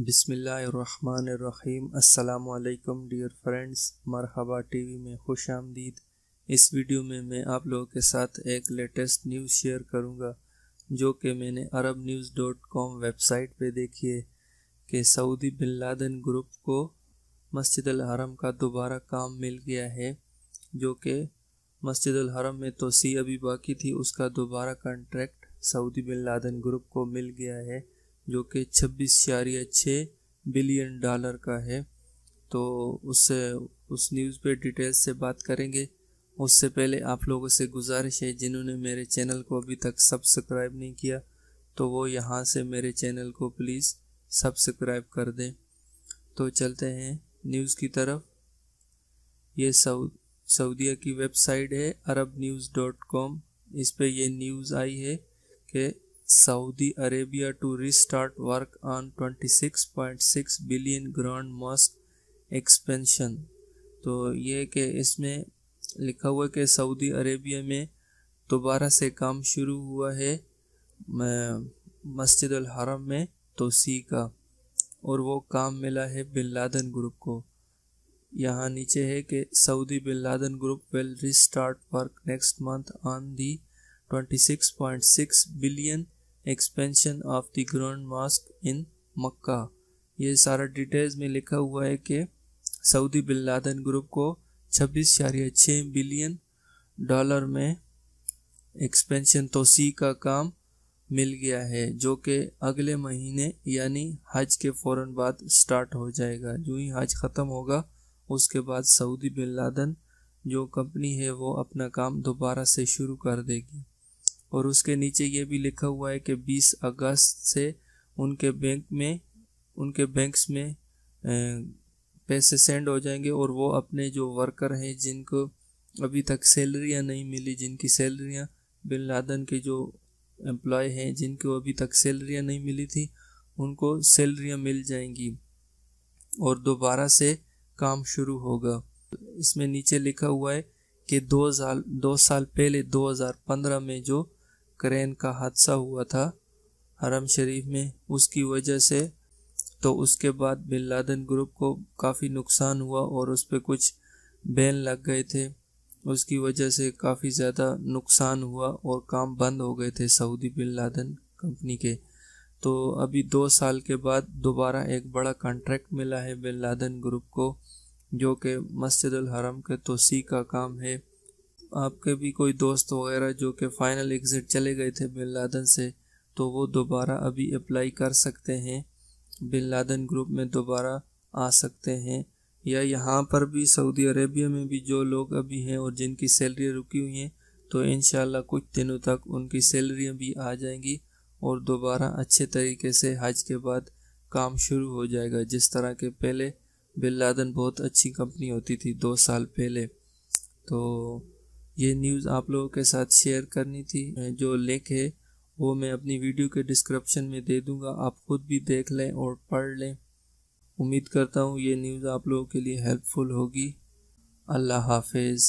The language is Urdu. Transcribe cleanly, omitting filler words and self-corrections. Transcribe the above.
بسم اللہ الرحمن الرحیم۔ السلام علیکم ڈیئر فرینڈز، مرحبا ٹی وی میں خوش آمدید۔ اس ویڈیو میں میں آپ لوگوں کے ساتھ ایک لیٹسٹ نیوز شیئر کروں گا جو کہ میں نے arabnews.com ویب سائٹ پہ دیکھی ہے کہ سعودی بن لادن گروپ کو مسجد الحرم کا دوبارہ کام مل گیا ہے، جو کہ مسجد الحرم میں توسیع ابھی باقی تھی، اس کا دوبارہ کانٹریکٹ سعودی بن لادن گروپ کو مل گیا ہے جو کہ 26.6 بلین ڈالر کا ہے۔ تو اس نیوز پہ ڈیٹیل سے بات کریں گے۔ اس سے پہلے آپ لوگوں سے گزارش ہے جنہوں نے میرے چینل کو ابھی تک سبسکرائب نہیں کیا تو وہ یہاں سے میرے چینل کو پلیز سبسکرائب کر دیں۔ تو چلتے ہیں نیوز کی طرف۔ یہ سعودیہ کی ویب سائٹ ہے arabnews.com۔ اس پہ یہ نیوز آئی ہے کہ Saudi Arabia to restart work on 26.6 billion grand mosque expansion. تو یہ کہ اس میں لکھا ہوا ہے کہ سعودی عربیہ میں دوبارہ سے کام شروع ہوا ہے مسجد الحرم میں توسیع کا، اور وہ کام ملا ہے بن لادن گروپ کو۔ یہاں نیچے ہے کہ Saudi bin Laden group will restart work next month on the 26.6 billion expansion of the Grand Mosque in مکہ۔ یہ سارا ڈیٹیلز میں لکھا ہوا ہے کہ سعودی بن لادن گروپ کو 26.6 بلین ڈالر میں ایکسپینشن توسیع کا کام مل گیا ہے، جو کہ اگلے مہینے یعنی حج کے فوراً بعد سٹارٹ ہو جائے گا۔ جو ہی حج ختم ہوگا اس کے بعد سعودی بن لادن جو کمپنی ہے وہ اپنا کام دوبارہ سے شروع کر دے گی۔ اور اس کے نیچے یہ بھی لکھا ہوا ہے کہ 20 اگست سے ان کے بینکس میں پیسے سینڈ ہو جائیں گے، اور وہ اپنے جو ورکر ہیں جن کو ابھی تک سیلریاں نہیں ملی، جن کی سیلریاں بن لادن کے جو امپلائی ہیں جن کو ابھی تک سیلریاں نہیں ملی تھی، ان کو سیلریاں مل جائیں گی اور دوبارہ سے کام شروع ہوگا۔ اس میں نیچے لکھا ہوا ہے کہ 2 سال پہلے 2015 میں جو کرین کا حادثہ ہوا تھا حرم شریف میں، اس کی وجہ سے تو اس کے بعد بن لادن گروپ کو کافی نقصان ہوا اور اس پہ کچھ بین لگ گئے تھے، اس کی وجہ سے کافی زیادہ نقصان ہوا اور کام بند ہو گئے تھے سعودی بن لادن کمپنی کے۔ تو ابھی 2 سال کے بعد دوبارہ ایک بڑا کانٹریکٹ ملا ہے بن لادن گروپ کو، جو کہ مسجد الحرم کے توسیع کا کام ہے۔ آپ کے بھی کوئی دوست وغیرہ جو کہ فائنل ایگزٹ چلے گئے تھے بن لادن سے، تو وہ دوبارہ ابھی اپلائی کر سکتے ہیں، بن لادن گروپ میں دوبارہ آ سکتے ہیں، یا یہاں پر بھی سعودی عربیہ میں بھی جو لوگ ابھی ہیں اور جن کی سیلری رکی ہوئی ہیں تو انشاءاللہ کچھ دنوں تک ان کی سیلریاں بھی آ جائیں گی اور دوبارہ اچھے طریقے سے حج کے بعد کام شروع ہو جائے گا، جس طرح کے پہلے بن لادن بہت اچھی کمپنی ہوتی تھی 2 سال پہلے۔ تو یہ نیوز آپ لوگوں کے ساتھ شیئر کرنی تھی۔ جو لنک ہے وہ میں اپنی ویڈیو کے ڈسکرپشن میں دے دوں گا، آپ خود بھی دیکھ لیں اور پڑھ لیں۔ امید کرتا ہوں یہ نیوز آپ لوگوں کے لیے ہیلپ فل ہوگی۔ اللہ حافظ۔